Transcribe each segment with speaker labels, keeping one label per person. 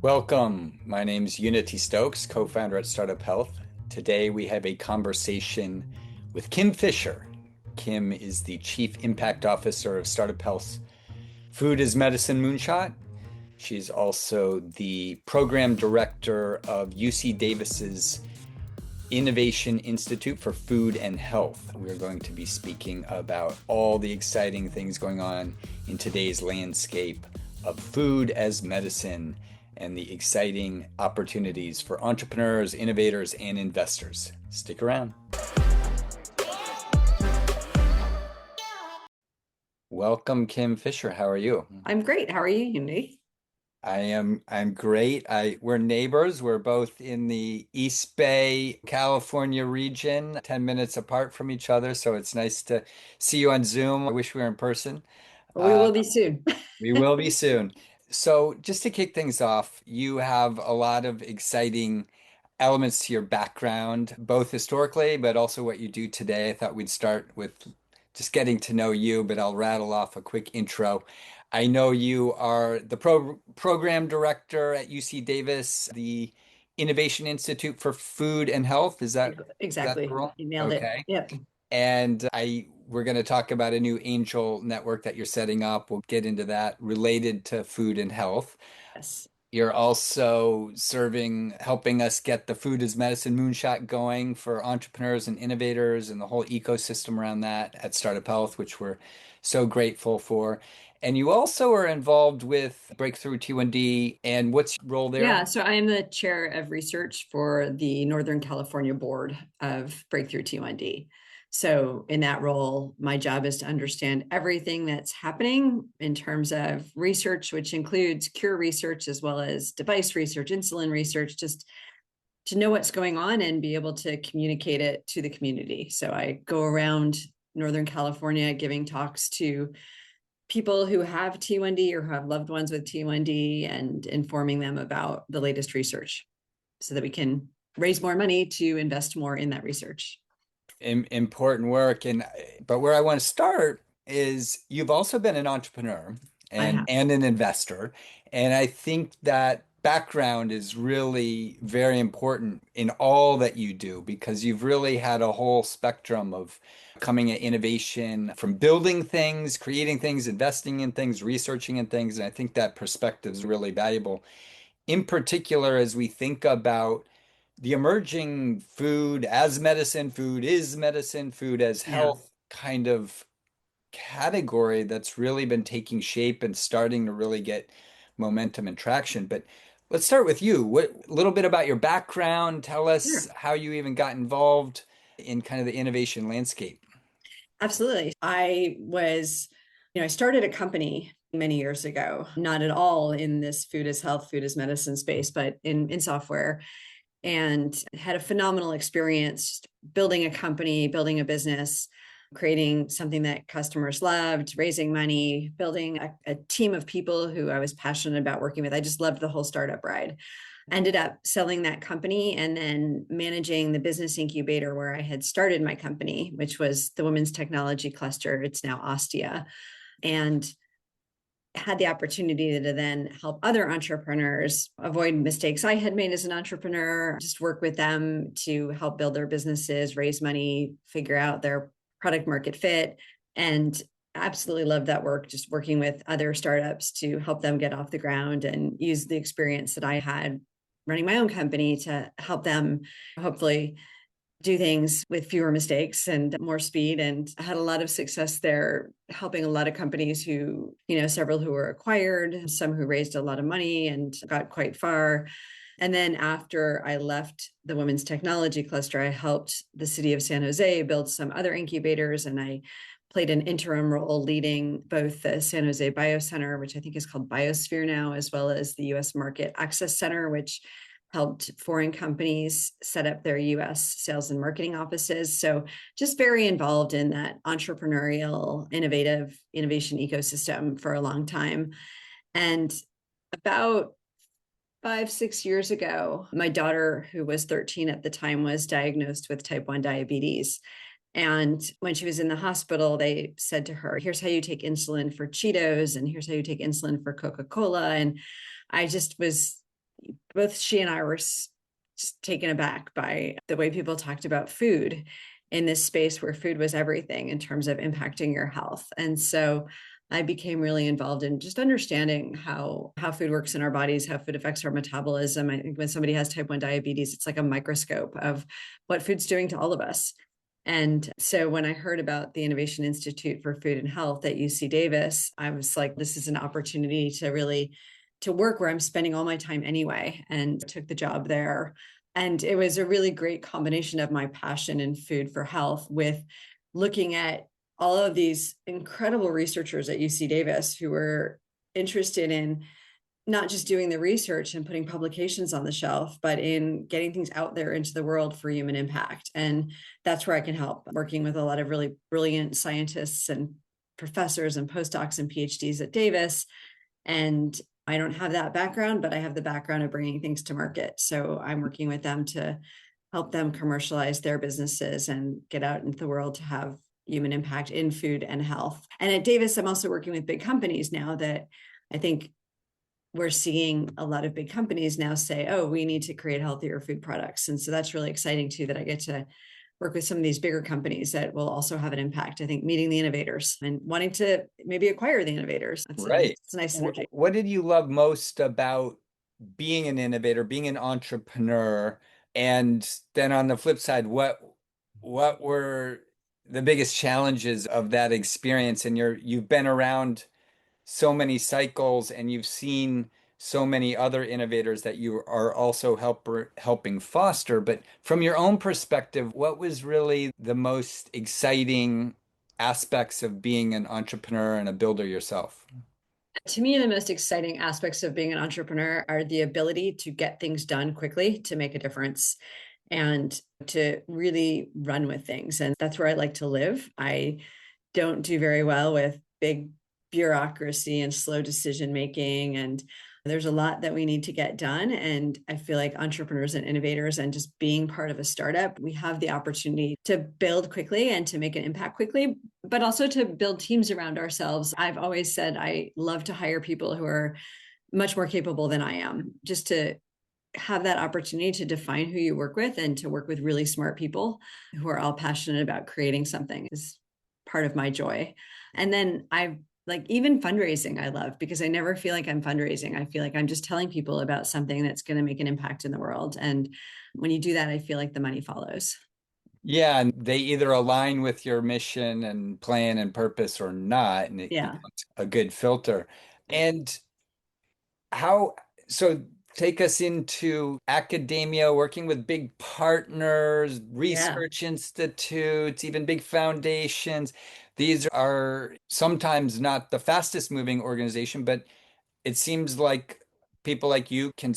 Speaker 1: Welcome. My name's Unity Stoakes, co-founder at Startup Health. Today we have a conversation with Kim Fisher. Kim is the Chief Impact Officer of Startup Health's Food is Medicine Moonshot. She's also the Program Director of UC Davis's Innovation Institute for Food and Health. We're going to be speaking about all the exciting things going on in today's landscape of food as medicine and the exciting opportunities for entrepreneurs, innovators, and investors. Stick around. Welcome, Kim Fisher. How are you?
Speaker 2: I'm great. How are you, Unity?
Speaker 1: I'm great. We're neighbors. We're both in the East Bay, California region, 10 minutes apart from each other. So it's nice to see you on Zoom. I wish we were in person.
Speaker 2: We
Speaker 1: Uh,
Speaker 2: will be soon.
Speaker 1: we will be soon. So just to kick things off, you have a lot of exciting elements to your background, both historically, but also what you do today. I thought we'd start with just getting to know you, but I'll rattle off a quick intro. I know you are the program director at UC Davis, the Innovation Institute for Food and Health. Is that the
Speaker 2: Exactly.
Speaker 1: role?
Speaker 2: You nailed it.
Speaker 1: Okay.
Speaker 2: Yep.
Speaker 1: And we're going to talk about a new angel network that you're setting up. We'll get into that related to food and health.
Speaker 2: Yes.
Speaker 1: You're also helping us get the Food is Medicine Moonshot going for entrepreneurs and innovators and the whole ecosystem around that at Startup Health, which we're so grateful for. And you also are involved with Breakthrough T1D. And what's your role there?
Speaker 2: Yeah. So I am the chair of research for the Northern California board of Breakthrough T1D. So in that role, my job is to understand everything that's happening in terms of research, which includes cure research as well as device research, insulin research, just to know what's going on and be able to communicate it to the community. So I go around Northern California giving talks to people who have T1D or who have loved ones with T1D and informing them about the latest research so that we can raise more money to invest more in that research.
Speaker 1: Important work. But where I want to start is you've also been an entrepreneur
Speaker 2: I
Speaker 1: and
Speaker 2: have.
Speaker 1: an investor. And I think that background is really very important in all that you do because you've really had a whole spectrum of coming at innovation from building things, creating things, investing in things, researching in things. And I think that perspective is really valuable. In particular, as we think about the emerging food as medicine, food is medicine, food as
Speaker 2: Yeah.
Speaker 1: health kind of category that's really been taking shape and starting to really get momentum and traction. But let's start with you. What a little bit about your background. Tell us
Speaker 2: Sure.
Speaker 1: how you even got involved in kind of the innovation landscape.
Speaker 2: Absolutely. I started a company many years ago, not at all in this food as health, food as medicine space, but in software, and had a phenomenal experience building a company, building a business, creating something that customers loved, raising money, building a team of people who I was passionate about working with. I just loved the whole startup ride. Ended up selling that company and then managing the business incubator where I had started my company, which was the Women's Technology Cluster. It's now Ostia. And had the opportunity to then help other entrepreneurs avoid mistakes I had made as an entrepreneur, just work with them to help build their businesses, raise money, figure out their product market fit. And absolutely love that work, just working with other startups to help them get off the ground and use the experience that I had running my own company to help them hopefully do things with fewer mistakes and more speed. And I had a lot of success there, helping a lot of companies who, several who were acquired, some who raised a lot of money and got quite far. And then after I left the Women's Technology Cluster, I helped the city of San Jose build some other incubators, and I played an interim role leading both the San Jose Biocenter, which I think is called Biosphere now, as well as the U.S. Market Access Center, which helped foreign companies set up their US sales and marketing offices. So just very involved in that entrepreneurial, innovation ecosystem for a long time. And about 5, 6 years ago, my daughter, who was 13 at the time, was diagnosed with type 1 diabetes. And when she was in the hospital, they said to her, here's how you take insulin for Cheetos, and here's how you take insulin for Coca-Cola. And I just was both she and I were taken aback by the way people talked about food in this space where food was everything in terms of impacting your health. And so I became really involved in just understanding how food works in our bodies, how food affects our metabolism. I think when somebody has type 1 diabetes, it's like a microscope of what food's doing to all of us. And so when I heard about the Innovation Institute for Food and Health at UC Davis, I was like, this is an opportunity to really to work where I'm spending all my time anyway, and took the job there. And it was a really great combination of my passion in food for health with looking at all of these incredible researchers at UC Davis who were interested in not just doing the research and putting publications on the shelf, but in getting things out there into the world for human impact. And that's where I can help, working with a lot of really brilliant scientists and professors and postdocs and PhDs at Davis. And I don't have that background, but I have the background of bringing things to market. So I'm working with them to help them commercialize their businesses and get out into the world to have human impact in food and health. And at Davis, I'm also working with big companies now that I think we're seeing a lot of big companies now say, oh, we need to create healthier food products. And so that's really exciting too, that I get to work with some of these bigger companies that will also have an impact. I think meeting the innovators and wanting to maybe acquire the innovators.
Speaker 1: Right.
Speaker 2: It's a nice synergy.
Speaker 1: What did you love most about being an innovator, being an entrepreneur? And then on the flip side, what were the biggest challenges of that experience? And you've been around so many cycles and you've seen so many other innovators that you are also helping foster. But from your own perspective, what was really the most exciting aspects of being an entrepreneur and a builder yourself?
Speaker 2: To me, the most exciting aspects of being an entrepreneur are the ability to get things done quickly, to make a difference, and to really run with things. And that's where I like to live. I don't do very well with big bureaucracy and slow decision making. And there's a lot that we need to get done. And I feel like entrepreneurs and innovators and just being part of a startup, we have the opportunity to build quickly and to make an impact quickly, but also to build teams around ourselves. I've always said I love to hire people who are much more capable than I am, just to have that opportunity to define who you work with and to work with really smart people who are all passionate about creating something is part of my joy. And then I like even fundraising, I love, because I never feel like I'm fundraising. I feel like I'm just telling people about something that's going to make an impact in the world. And when you do that, I feel like the money follows.
Speaker 1: Yeah, and they either align with your mission and plan and purpose or not, and it
Speaker 2: Yeah.
Speaker 1: becomes a good filter. And how, so take us into academia, working with big partners,
Speaker 2: Yeah.
Speaker 1: research institutes, even big foundations. These are sometimes not the fastest moving organization, but it seems like people like you can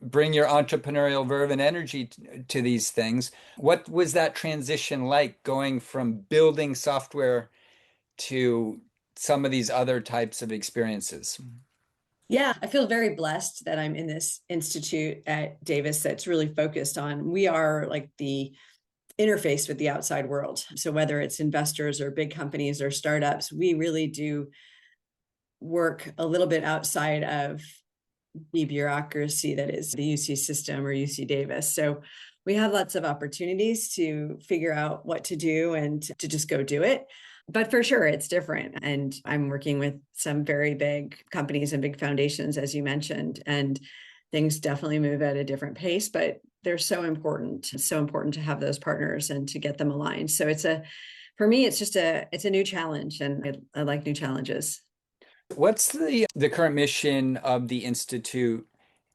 Speaker 1: bring your entrepreneurial verve and energy to these things. What was that transition like going from building software to some of these other types of experiences?
Speaker 2: Yeah, I feel very blessed that I'm in this institute at Davis that's really focused on, we are like the interface with the outside world. So whether it's investors or big companies or startups, we really do work a little bit outside of the bureaucracy that is the UC system or UC Davis. So we have lots of opportunities to figure out what to do and to just go do it. But for sure, it's different. And I'm working with some very big companies and big foundations, as you mentioned, and things definitely move at a different pace, but they're so important. It's so important to have those partners and to get them aligned. So for me, it's a new challenge, and I like new challenges.
Speaker 1: What's the current mission of the Institute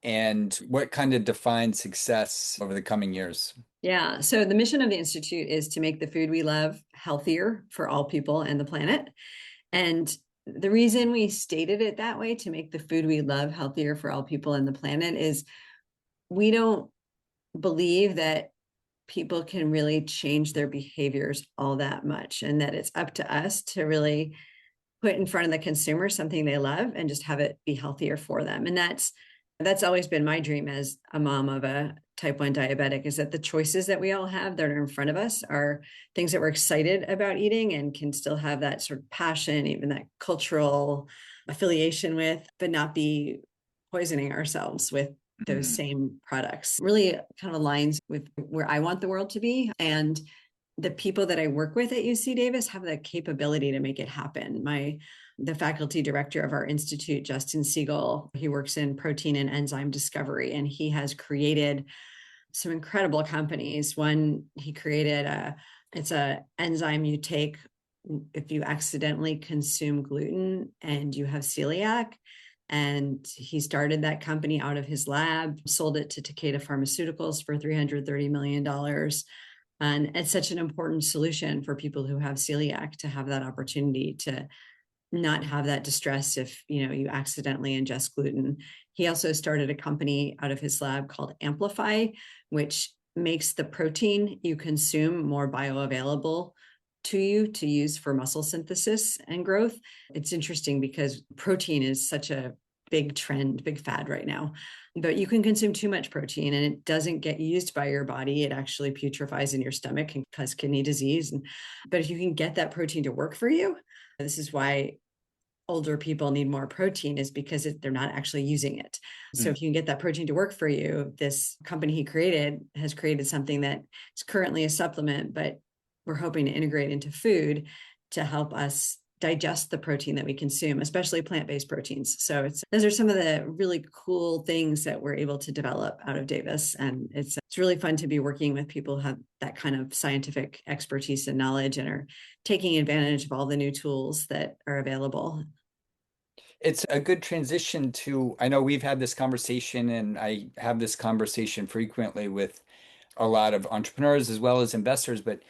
Speaker 1: and what kind of defines success over the coming years?
Speaker 2: Yeah. So the mission of the Institute is to make the food we love healthier for all people and the planet. And the reason we stated it that way, to make the food we love healthier for all people and the planet, is we don't believe that people can really change their behaviors all that much, and that it's up to us to really put in front of the consumer something they love and just have it be healthier for them. And that's always been my dream as a mom of a type 1 diabetic, is that the choices that we all have that are in front of us are things that we're excited about eating and can still have that sort of passion, even that cultural affiliation with, but not be poisoning ourselves with those same products. Really kind of aligns with where I want the world to be. And the people that I work with at UC Davis have the capability to make it happen. The faculty director of our institute, Justin Siegel, he works in protein and enzyme discovery, and he has created some incredible companies. One, he created it's a enzyme you take if you accidentally consume gluten and you have celiac. And he started that company out of his lab, sold it to Takeda Pharmaceuticals for $330 million. And it's such an important solution for people who have celiac to have that opportunity to not have that distress if you accidentally ingest gluten. He also started a company out of his lab called Amplify, which makes the protein you consume more bioavailable to you to use for muscle synthesis and growth. It's interesting because protein is such a big trend, big fad right now. But you can consume too much protein and it doesn't get used by your body. It actually putrefies in your stomach and causes kidney disease. But if you can get that protein to work for you, this is why older people need more protein, is because they're not actually using it. So if you can get that protein to work for you, this company he created has created something that is currently a supplement, but we're hoping to integrate into food to help us digest the protein that we consume, especially plant-based proteins. So those are some of the really cool things that we're able to develop out of Davis. And it's really fun to be working with people who have that kind of scientific expertise and knowledge and are taking advantage of all the new tools that are available.
Speaker 1: It's a good transition to, I know we've had this conversation and I have this conversation frequently with a lot of entrepreneurs as well as investors, but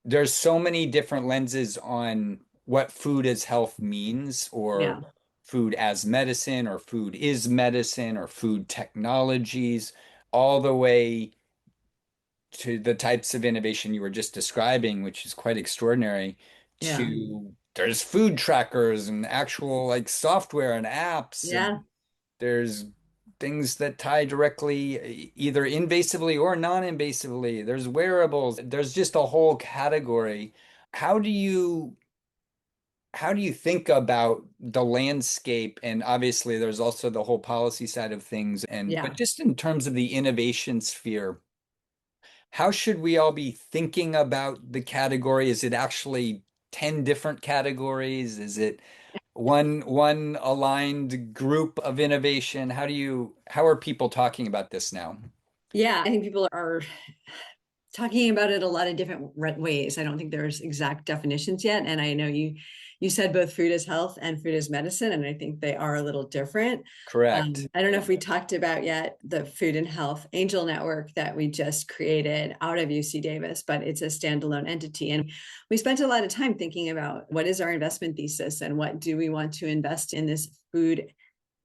Speaker 1: there's so many different lenses on what food as health means, or
Speaker 2: Yeah.
Speaker 1: food as medicine, or food is medicine, or food technologies, all the way to the types of innovation you were just describing, which is quite extraordinary,
Speaker 2: Yeah.
Speaker 1: to there's food trackers and actual like software and apps, and
Speaker 2: Yeah.
Speaker 1: there's things that tie directly either invasively or non-invasively. There's wearables. There's just a whole category. How do you how do you think about the landscape? And obviously there's also the whole policy side of things, and but
Speaker 2: Yeah.
Speaker 1: just in terms of the innovation sphere, how should we all be thinking about the category? Is it actually 10 different categories? Is it one aligned group of innovation? How are people talking about this now?
Speaker 2: Yeah. I think people are talking about it a lot of different ways. I don't think there's exact definitions yet. And I know you said both food is health and food is medicine, and I think they are a little different.
Speaker 1: Correct.
Speaker 2: I don't know if we talked about yet the Food and Health Angel Network that we just created out of UC Davis, but it's a standalone entity. And we spent a lot of time thinking about what is our investment thesis and what do we want to invest in this food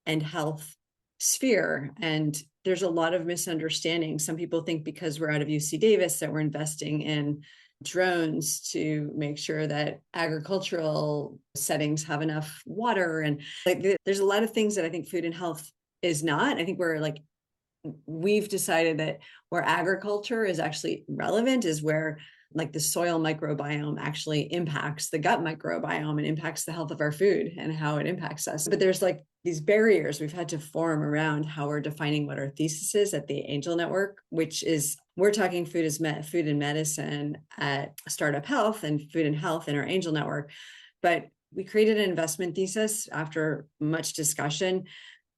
Speaker 2: and health sphere. And there's a lot of misunderstanding. Some people think because we're out of UC Davis that we're investing in drones to make sure that agricultural settings have enough water. And like, there's a lot of things that I think food and health is not. I think we've decided that where agriculture is actually relevant is where like the soil microbiome actually impacts the gut microbiome and impacts the health of our food and how it impacts us. But there's like these barriers we've had to form around how we're defining what our thesis is at the Angel Network, which is we're talking food and medicine at Startup Health and food and health in our Angel Network. But we created an investment thesis after much discussion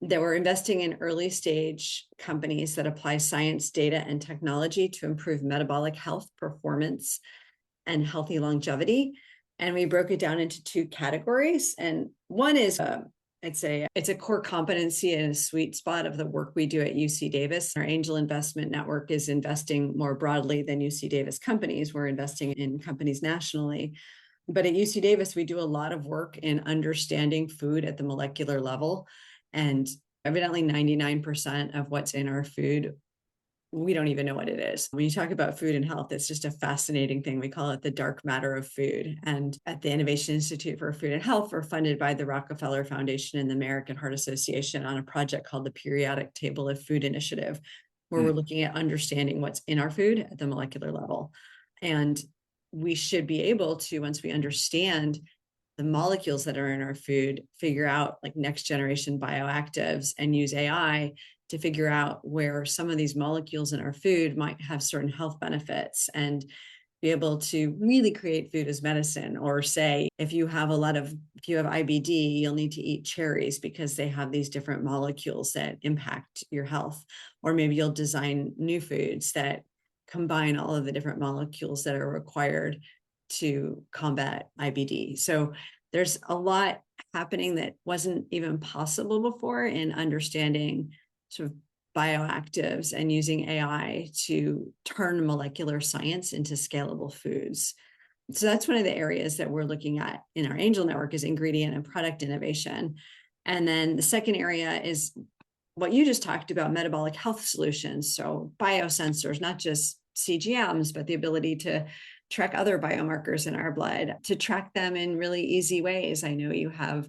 Speaker 2: that we're investing in early stage companies that apply science, data, and technology to improve metabolic health, performance, and healthy longevity. And we broke it down into two categories. And one is it's a core competency and a sweet spot of the work we do at UC Davis. Our angel investment network is investing more broadly than UC Davis companies. We're investing in companies nationally. But at UC Davis, we do a lot of work in understanding food at the molecular level. And evidently 99% of what's in our food, we don't even know what it is. When you talk about food and health, it's just a fascinating thing. We call it the dark matter of food. And at the Innovation Institute for Food and Health, we're funded by the Rockefeller Foundation and the American Heart Association on a project called the Periodic Table of Food Initiative, where we're looking at understanding what's in our food at the molecular level. And we should be able to, once we understand the molecules that are in our food, figure out like next generation bioactives and use AI to figure out where some of these molecules in our food might have certain health benefits and be able to really create food as medicine. Or say, if you have IBD, you'll need to eat cherries because they have these different molecules that impact your health. Or maybe you'll design new foods that combine all of the different molecules that are required to combat IBD. So there's a lot happening that wasn't even possible before in understanding sort of bioactives and using AI to turn molecular science into scalable foods. So that's one of the areas that we're looking at in our Angel Network is ingredient and product innovation. And then the second area is what you just talked about, metabolic health solutions. So biosensors, not just CGMs, but the ability to track other biomarkers in our blood, to track them in really easy ways. I know you have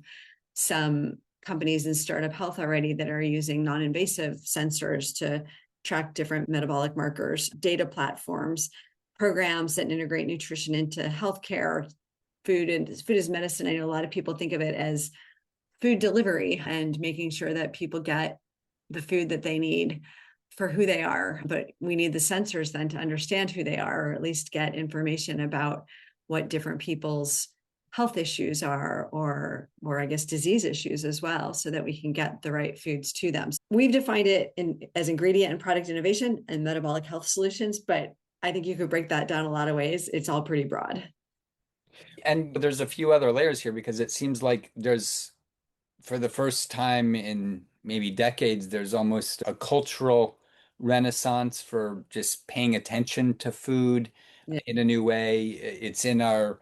Speaker 2: some companies in startup health already that are using non-invasive sensors to track different metabolic markers, data platforms, programs that integrate nutrition into healthcare, food as medicine. I know a lot of people think of it as food delivery and making sure that people get the food that they need for who they are. But we need the sensors then to understand who they are, or at least get information about what different people's health issues are, or I guess disease issues as well, so that we can get the right foods to them. We've defined it as ingredient and product innovation and metabolic health solutions, but I think you could break that down a lot of ways. It's all pretty broad.
Speaker 1: And there's a few other layers here because it seems like there's, for the first time in maybe decades, there's almost a cultural renaissance for just paying attention to food in a new way. It's in our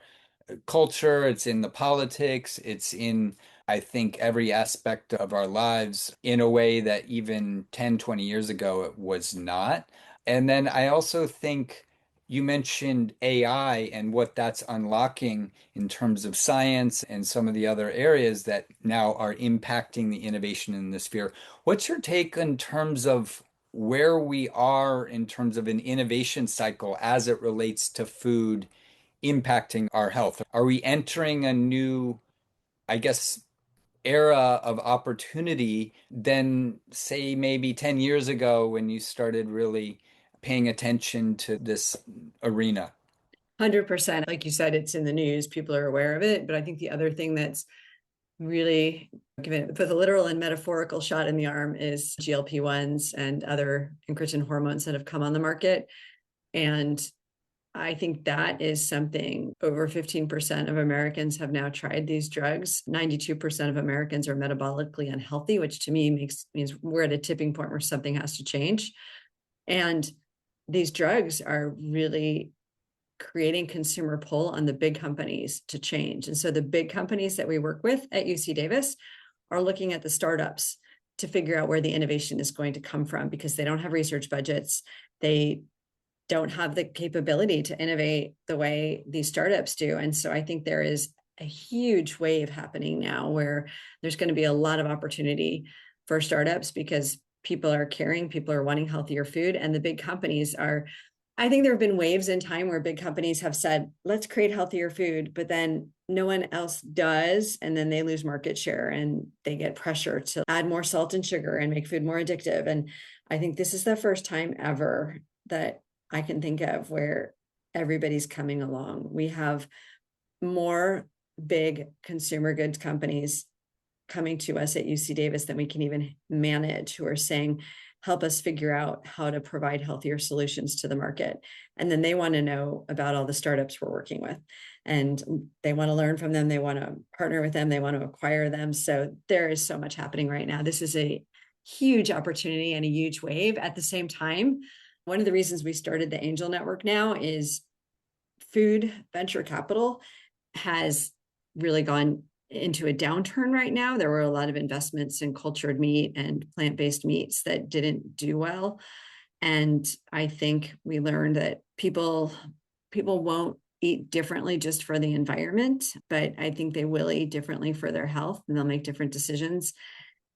Speaker 1: culture, it's in the politics, it's in, I think, every aspect of our lives in a way that even 10, 20 years ago it was not. And then I also think you mentioned AI and what that's unlocking in terms of science and some of the other areas that now are impacting the innovation in this sphere. What's your take in terms of where we are in terms of an innovation cycle as it relates to food impacting our health? Are we entering a new, I guess, era of opportunity than, say, maybe 10 years ago when you started really paying attention to this arena?
Speaker 2: 100%. Like you said, it's in the news. People are aware of it. But I think the other thing that's really given both a literal and metaphorical shot in the arm is GLP-1s and other incretin hormones that have come on the market. And I think that is something over 15% of Americans have now tried these drugs. 92% of Americans are metabolically unhealthy, which to me means we're at a tipping point where something has to change. And these drugs are really creating consumer pull on the big companies to change. And so the big companies that we work with at UC Davis are looking at the startups to figure out where the innovation is going to come from, because they don't have research budgets. They don't have the capability to innovate the way these startups do. And so I think there is a huge wave happening now where there's going to be a lot of opportunity for startups because people are caring, people are wanting healthier food, and the big companies are. I think there have been waves in time where big companies have said, let's create healthier food, but then no one else does. And then they lose market share and they get pressure to add more salt and sugar and make food more addictive. And I think this is the first time ever that I can think of where everybody's coming along. We have more big consumer goods companies coming to us at UC Davis than we can even manage, who are saying, help us figure out how to provide healthier solutions to the market. And then they want to know about all the startups we're working with. And they want to learn from them. They want to partner with them. They want to acquire them. So there is so much happening right now. This is a huge opportunity and a huge wave. At the same time, one of the reasons we started the Angel Network now is food venture capital has really gone into a downturn right now. There were a lot of investments in cultured meat and plant-based meats that didn't do well. And I think we learned that people won't eat differently just for the environment, but I think they will eat differently for their health, and they'll make different decisions.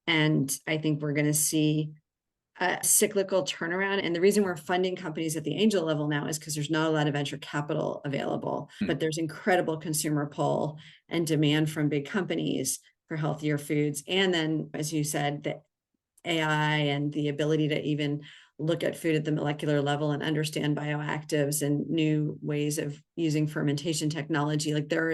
Speaker 2: And I think we're going to see a cyclical turnaround. And the reason we're funding companies at the angel level now is because there's not a lot of venture capital available, but there's incredible consumer pull and demand from big companies for healthier foods. And then, as you said, that AI and the ability to even look at food at the molecular level and understand bioactives and new ways of using fermentation technology. Like there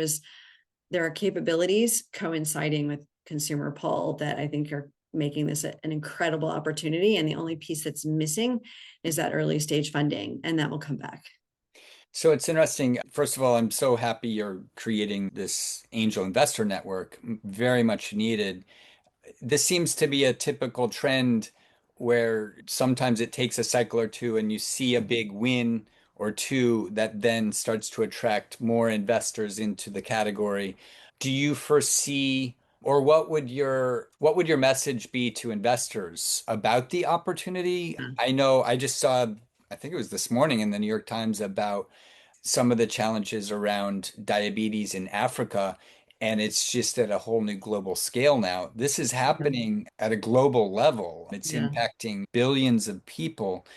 Speaker 2: are capabilities coinciding with consumer pull that I think are making this an incredible opportunity. And the only piece that's missing is that early stage funding, and that will come back.
Speaker 1: So it's interesting. First of all, I'm so happy you're creating this angel investor network, very much needed. This seems to be a typical trend where sometimes it takes a cycle or two and you see a big win or two that then starts to attract more investors into the category. Do you foresee, or what would your message be to investors about the opportunity?
Speaker 2: Yeah.
Speaker 1: I know I just saw, I think it was this morning in the New York Times about some of the challenges around diabetes in Africa, and it's just at a whole new global scale now. This is happening at a global level. It's
Speaker 2: Yeah.
Speaker 1: impacting billions of people.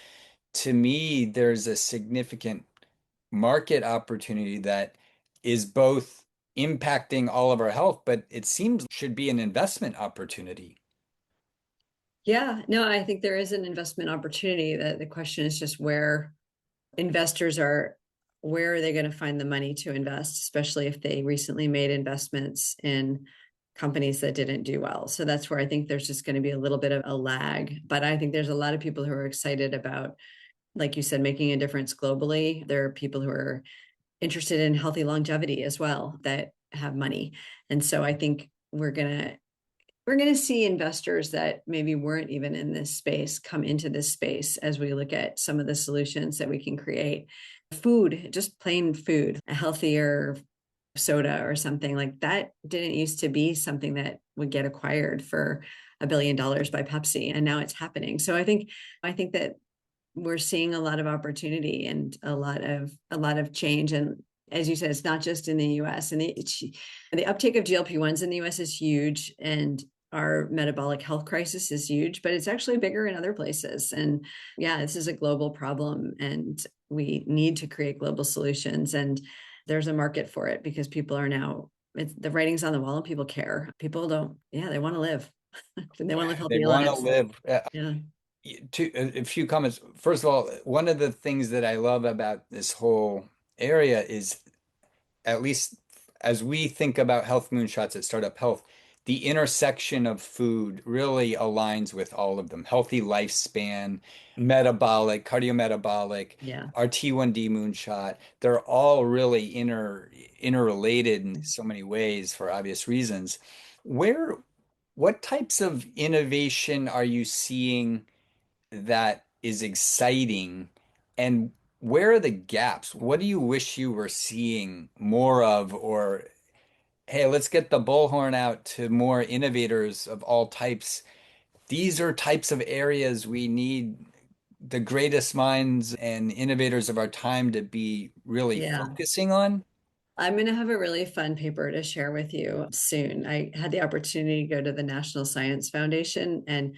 Speaker 1: To me, there's a significant market opportunity that is both impacting all of our health, but it seems should be an investment opportunity.
Speaker 2: Yeah. No, I think there is an investment opportunity. That the question is just where investors are, where are they going to find the money to invest, especially if they recently made investments in companies that didn't do well. So that's where I think there's just going to be a little bit of a lag. But I think there's a lot of people who are excited about, like you said, making a difference globally. There are people who are interested in healthy longevity as well that have money. And so I think we're going to see investors that maybe weren't even in this space come into this space as we look at some of the solutions that we can create. Food, just plain food, a healthier soda or something like that didn't used to be something that would get acquired for $1 billion by Pepsi, and now it's happening. So I think that we're seeing a lot of opportunity and a lot of change. And as you said, it's not just in the US. And the uptake of GLP-1s in the US is huge, and our metabolic health crisis is huge, but it's actually bigger in other places. And yeah, this is a global problem, and we need to create global solutions. And there's a market for it because people are now, the writing's on the wall and people care. People don't, yeah, they want to live. They want to live
Speaker 1: They
Speaker 2: healthy
Speaker 1: want to
Speaker 2: lives.
Speaker 1: live.
Speaker 2: Yeah.
Speaker 1: A few comments. First of all, one of the things that I love about this whole area is, at least as we think about health moonshots at Startup Health, the intersection of food really aligns with all of them. Healthy lifespan, metabolic, cardiometabolic,
Speaker 2: Yeah.
Speaker 1: our T1D moonshot, they're all really interrelated in so many ways for obvious reasons. Where, what types of innovation are you seeing that is exciting? And where are the gaps? What do you wish you were seeing more of? Or, hey, let's get the bullhorn out to more innovators of all types. These are types of areas we need the greatest minds and innovators of our time to be really
Speaker 2: Yeah.
Speaker 1: focusing on.
Speaker 2: I'm going to have a really fun paper to share with you soon. I had the opportunity to go to the National Science Foundation and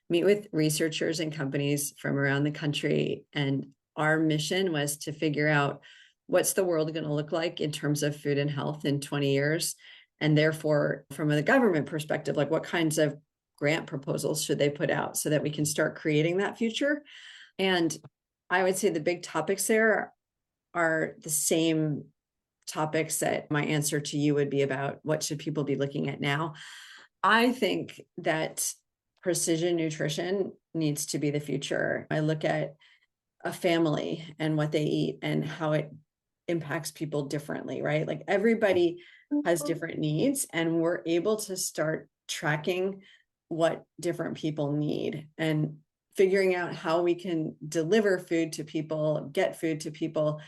Speaker 2: meet with researchers and companies from around the country. And our mission was to figure out what's the world going to look like in terms of food and health in 20 years. And therefore, from a government perspective, like what kinds of grant proposals should they put out so that we can start creating that future? And I would say the big topics there are the same topics that my answer to you would be about. What should people be looking at now? I think that precision nutrition needs to be the future. I look at a family and what they eat and how it impacts people differently, right? Like everybody has different needs, and we're able to start tracking what different people need and figuring out how we can deliver food to people, get food to people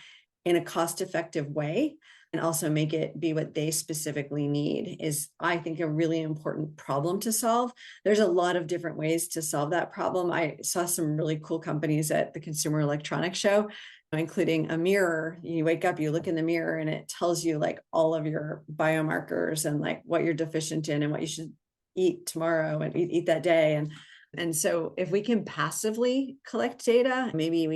Speaker 2: in a cost-effective way, and also make it be what they specifically need is, I think, a really important problem to solve. There's a lot of different ways to solve that problem. I saw some really cool companies at the Consumer Electronics Show, including a mirror. You wake up, you look in the mirror, and it tells you like all of your biomarkers and like what you're deficient in and what you should eat tomorrow and eat that day. And so if we can passively collect data, maybe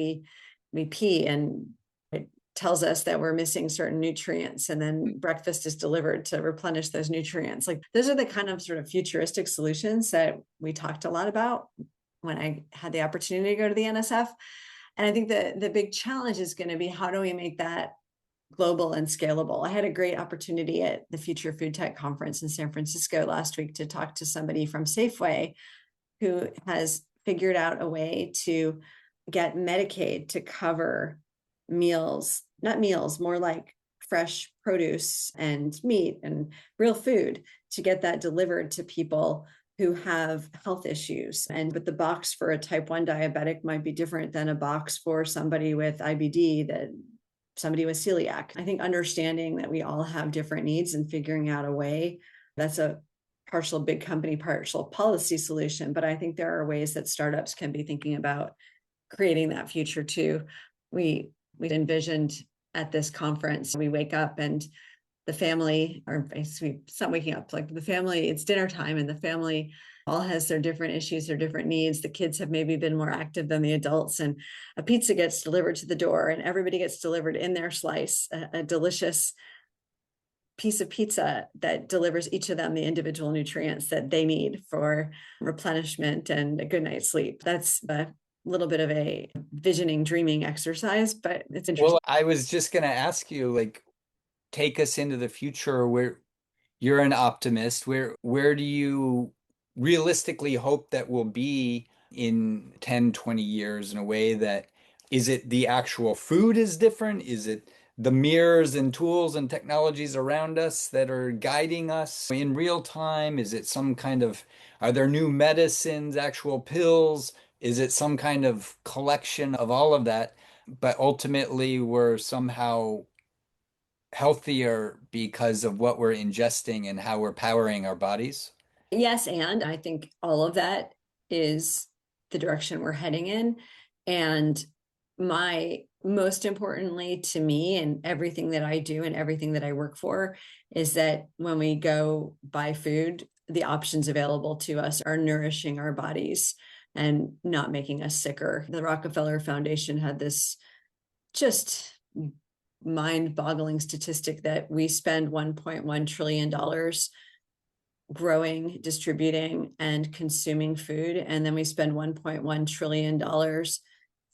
Speaker 2: we pee and it tells us that we're missing certain nutrients, and then breakfast is delivered to replenish those nutrients. Like those are the kind of sort of futuristic solutions that we talked a lot about when I had the opportunity to go to the NSF. And I think the big challenge is going to be, how do we make that global and scalable? I had a great opportunity at the Future Food Tech Conference in San Francisco last week to talk to somebody from Safeway who has figured out a way to get Medicaid to cover meals, not meals, more like fresh produce and meat and real food, to get that delivered to people who have health issues. But the box for a type 1 diabetic might be different than a box for somebody with IBD, that somebody with celiac. I think understanding that we all have different needs and figuring out a way, that's a partial big company, partial policy solution. But I think there are ways that startups can be thinking about creating that future too. We envisioned at this conference, we wake up and the family, or basically it's not waking up, like the family, it's dinner time and the family all has their different issues, their different needs. The kids have maybe been more active than the adults, and a pizza gets delivered to the door and everybody gets delivered in their slice, a delicious piece of pizza that delivers each of them the individual nutrients that they need for replenishment and a good night's sleep. That's a little bit of a visioning, dreaming exercise, but it's interesting.
Speaker 1: Well, I was just going to ask you, like, take us into the future where you're an optimist. Where do you realistically hope that we'll be in 10, 20 years, in a way that, is it the actual food is different? Is it the mirrors and tools and technologies around us that are guiding us in real time? Is it some kind of, are there new medicines, actual pills? Is it some kind of collection of all of that? But ultimately, we're somehow healthier because of what we're ingesting and how we're powering our bodies?
Speaker 2: Yes, and I think all of that is the direction we're heading in. And my most importantly to me, and everything that I do and everything that I work for, is that when we go buy food, the options available to us are nourishing our bodies and not making us sicker. The Rockefeller Foundation had this just mind-boggling statistic that we spend $1.1 trillion growing, distributing, and consuming food. And then we spend $1.1 trillion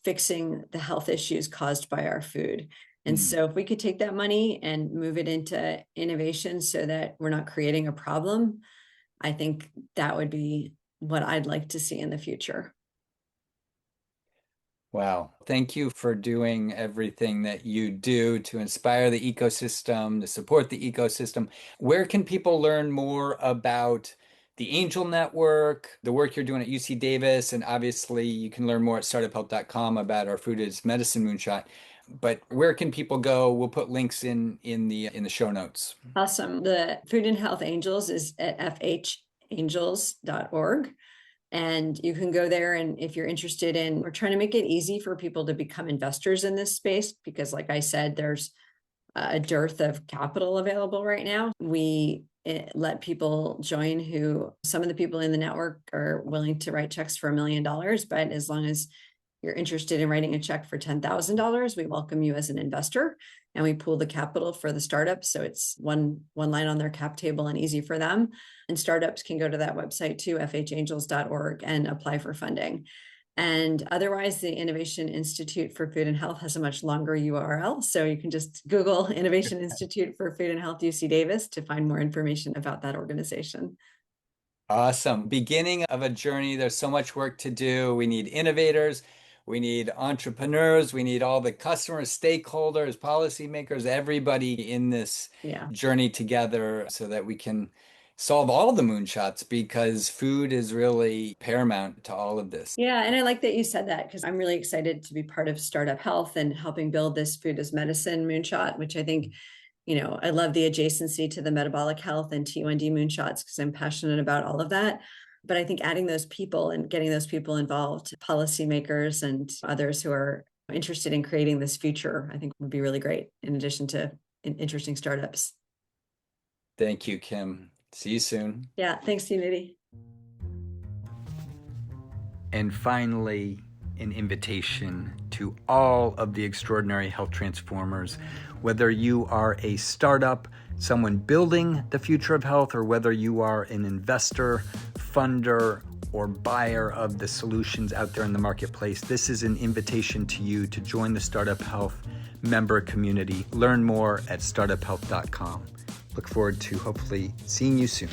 Speaker 2: fixing the health issues caused by our food. And so if we could take that money and move it into innovation so that we're not creating a problem, I think that would be what I'd like to see in the future.
Speaker 1: Wow. Thank you for doing everything that you do to inspire the ecosystem, to support the ecosystem. Where can people learn more about the Angel Network, the work you're doing at UC Davis? And obviously, you can learn more at startuphealth.com about our food is medicine moonshot. But where can people go? We'll put links in the show notes.
Speaker 2: Awesome. The Food and Health Angels is at fhangels.org. And you can go there. And if you're interested in, we're trying to make it easy for people to become investors in this space, because like I said, there's a dearth of capital available right now. We let people join who, some of the people in the network are willing to write checks for $1 million, but as long as you're interested in writing a check for $10,000, we welcome you as an investor, and we pool the capital for the startup. So it's one line on their cap table and easy for them. And startups can go to that website too, fhangels.org, and apply for funding. And otherwise, the Innovation Institute for Food and Health has a much longer URL. So you can just Google Innovation Institute for Food and Health UC Davis to find more information about that organization.
Speaker 1: Awesome. Beginning of a journey. There's so much work to do. We need innovators. We need entrepreneurs. We need all the customers, stakeholders, policymakers, everybody in this
Speaker 2: Yeah.
Speaker 1: journey together so that we can solve all the moonshots, because food is really paramount to all of this.
Speaker 2: Yeah. And I like that you said that, because I'm really excited to be part of Startup Health and helping build this food as medicine moonshot, which I think, I love the adjacency to the metabolic health and T1D moonshots because I'm passionate about all of that. But I think adding those people and getting those people involved, policymakers and others who are interested in creating this future, I think would be really great, in addition to interesting startups.
Speaker 1: Thank you, Kim. See you soon.
Speaker 2: Yeah. Thanks, Unity.
Speaker 1: And finally, an invitation to all of the extraordinary health transformers. Whether you are a startup, someone building the future of health, or whether you are an investor, funder, or buyer of the solutions out there in the marketplace, this is an invitation to you to join the Startup Health member community. Learn more at startuphealth.com. Look forward to hopefully seeing you soon.